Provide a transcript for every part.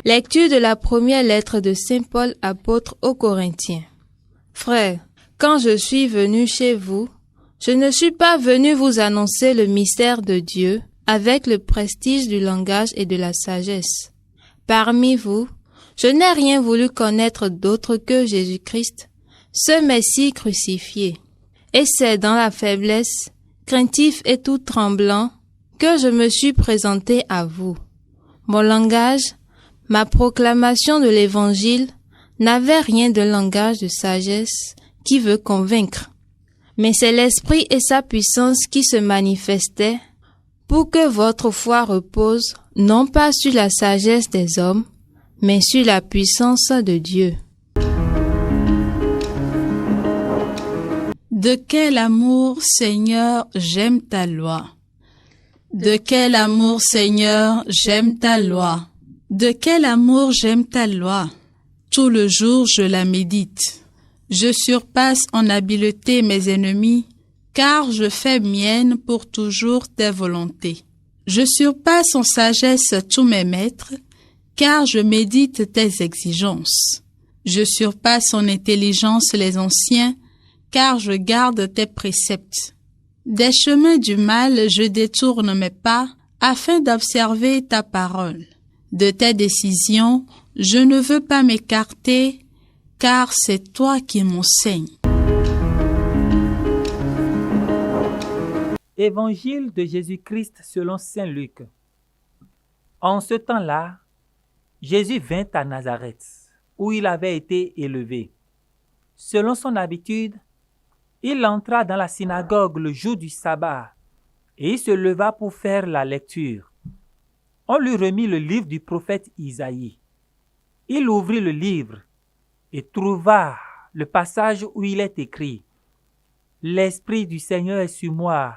Lecture de la première lettre de Saint Paul apôtre aux Corinthiens. Frères, quand je suis venu chez vous, je ne suis pas venu vous annoncer le mystère de Dieu avec le prestige du langage et de la sagesse. Parmi vous, je n'ai rien voulu connaître d'autre que Jésus-Christ, ce Messie crucifié. Et c'est dans la faiblesse, craintif et tout tremblant, que je me suis présenté à vous. Mon langage, ma proclamation de l'Évangile, n'avait rien de langage de sagesse qui veut convaincre. Mais c'est l'Esprit et sa puissance qui se manifestaient pour que votre foi repose non pas sur la sagesse des hommes, mais sur la puissance de Dieu. De quel amour, Seigneur, j'aime ta loi. De quel amour, Seigneur, j'aime ta loi. De quel amour j'aime ta loi. Tout le jour je la médite. Je surpasse en habileté mes ennemis, car je fais mienne pour toujours tes volontés. Je surpasse en sagesse tous mes maîtres, car je médite tes exigences. Je surpasse en intelligence les anciens, car je garde tes préceptes. Des chemins du mal je détourne mes pas, afin d'observer ta parole. De tes décisions, je ne veux pas m'écarter, car c'est toi qui m'enseignes. Évangile de Jésus-Christ selon saint Luc. En ce temps-là, Jésus vint à Nazareth, où il avait été élevé. Selon son habitude, il entra dans la synagogue le jour du sabbat, et il se leva pour faire la lecture. On lui remit le livre du prophète Isaïe. Il ouvrit le livre et trouva le passage où il est écrit « L'Esprit du Seigneur est sur moi,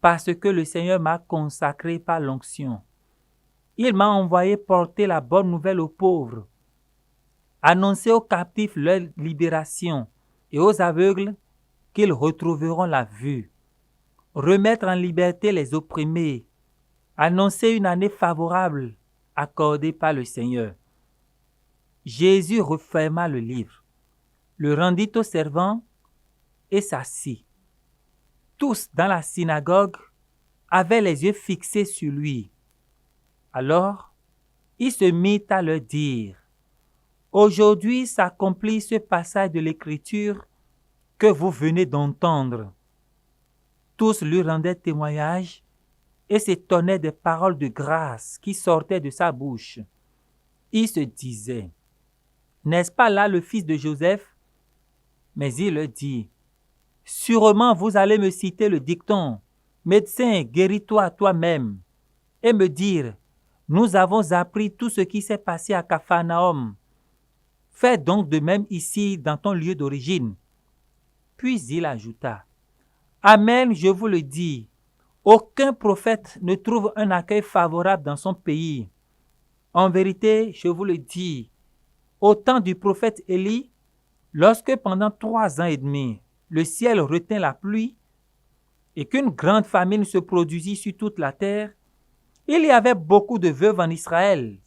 parce que le Seigneur m'a consacré par l'onction. Il m'a envoyé porter la bonne nouvelle aux pauvres, annoncer aux captifs leur libération et aux aveugles qu'ils retrouveront la vue, remettre en liberté les opprimés, annoncer une année favorable accordée par le Seigneur. » Jésus referma le livre, le rendit au servant et s'assit. Tous dans la synagogue avaient les yeux fixés sur lui. Alors, il se mit à leur dire « Aujourd'hui s'accomplit ce passage de l'Écriture que vous venez d'entendre. » Tous lui rendaient témoignage et s'étonnaient des paroles de grâce qui sortaient de sa bouche. Il se disait « N'est-ce pas là le fils de Joseph ?» Mais il leur dit « Sûrement vous allez me citer le dicton « Médecin, guéris-toi toi-même » et me dire « Nous avons appris tout ce qui s'est passé à Capharnaüm. Fais donc de même ici dans ton lieu d'origine. » Puis il ajouta « Amen, je vous le dis, aucun prophète ne trouve un accueil favorable dans son pays. En vérité, je vous le dis, au temps du prophète Élie, lorsque pendant 3 ans et demi, le ciel retint la pluie et qu'une grande famine se produisit sur toute la terre, il y avait beaucoup de veuves en Israël.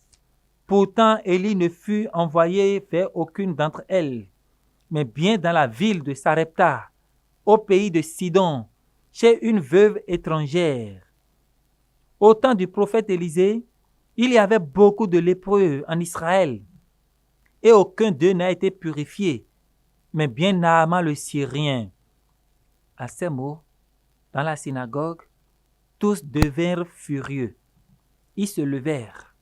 Pourtant, Élie ne fut envoyé vers aucune d'entre elles, mais bien dans la ville de Sarepta, au pays de Sidon, chez une veuve étrangère. Au temps du prophète Élisée, il y avait beaucoup de lépreux en Israël, et aucun d'eux n'a été purifié, mais bien Naaman le Syrien. » À ces mots, dans la synagogue, tous devinrent furieux. Ils se levèrent,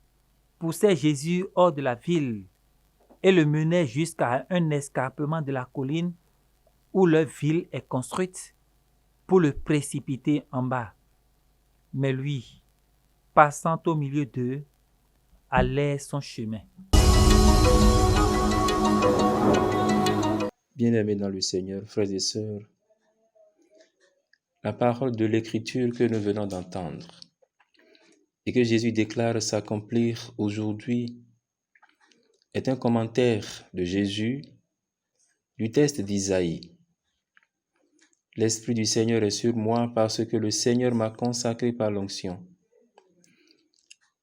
poussèrent Jésus hors de la ville et le menaient jusqu'à un escarpement de la colline où leur ville est construite pour le précipiter en bas. Mais lui, passant au milieu d'eux, allait son chemin. Bien-aimés dans le Seigneur, frères et sœurs, la parole de l'Écriture que nous venons d'entendre et que Jésus déclare s'accomplir aujourd'hui est un commentaire de Jésus du texte d'Isaïe. L'Esprit du Seigneur est sur moi parce que le Seigneur m'a consacré par l'onction.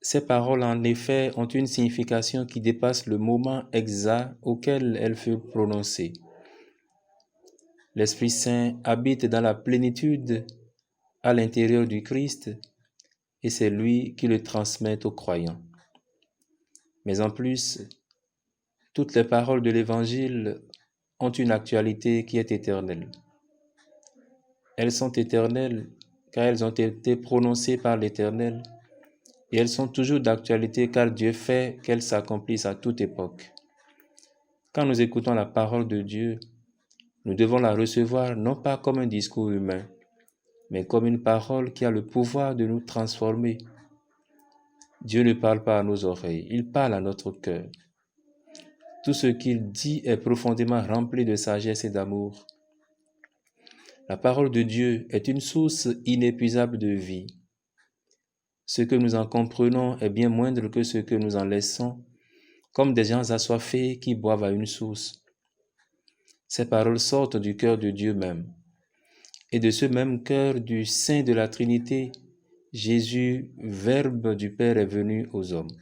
Ces paroles, en effet, ont une signification qui dépasse le moment exact auquel elles furent prononcées. L'Esprit Saint habite dans la plénitude à l'intérieur du Christ et c'est lui qui le transmet aux croyants. Mais en plus, toutes les paroles de l'Évangile ont une actualité qui est éternelle. Elles sont éternelles car elles ont été prononcées par l'Éternel et elles sont toujours d'actualité car Dieu fait qu'elles s'accomplissent à toute époque. Quand nous écoutons la parole de Dieu, nous devons la recevoir non pas comme un discours humain, mais comme une parole qui a le pouvoir de nous transformer. Dieu ne parle pas à nos oreilles, il parle à notre cœur. Tout ce qu'il dit est profondément rempli de sagesse et d'amour. La parole de Dieu est une source inépuisable de vie. Ce que nous en comprenons est bien moindre que ce que nous en laissons, comme des gens assoiffés qui boivent à une source. Ces paroles sortent du cœur de Dieu même. Et de ce même cœur du sein de la Trinité, Jésus, Verbe du Père, est venu aux hommes.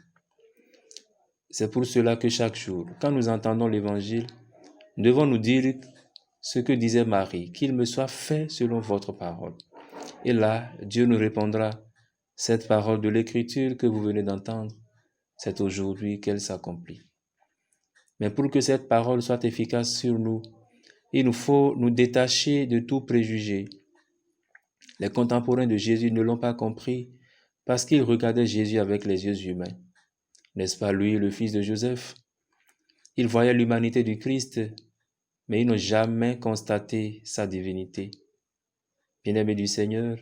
C'est pour cela que chaque jour, quand nous entendons l'Évangile, nous devons nous dire ce que disait Marie, qu'il me soit fait selon votre parole. Et là, Dieu nous répondra, cette parole de l'Écriture que vous venez d'entendre, c'est aujourd'hui qu'elle s'accomplit. Mais pour que cette parole soit efficace sur nous, il nous faut nous détacher de tout préjugé. Les contemporains de Jésus ne l'ont pas compris parce qu'ils regardaient Jésus avec les yeux humains. N'est-ce pas lui, le fils de Joseph? Ils voyaient l'humanité du Christ, mais ils n'ont jamais constaté sa divinité. Bien-aimés du Seigneur,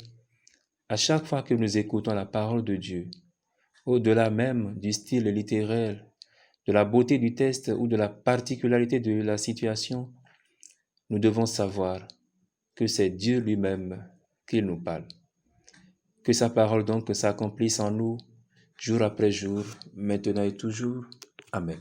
à chaque fois que nous écoutons la parole de Dieu, au-delà même du style littéraire, de la beauté du texte ou de la particularité de la situation, nous devons savoir que c'est Dieu lui-même qui nous parle. Que sa parole donc s'accomplisse en nous, jour après jour, maintenant et toujours. Amen.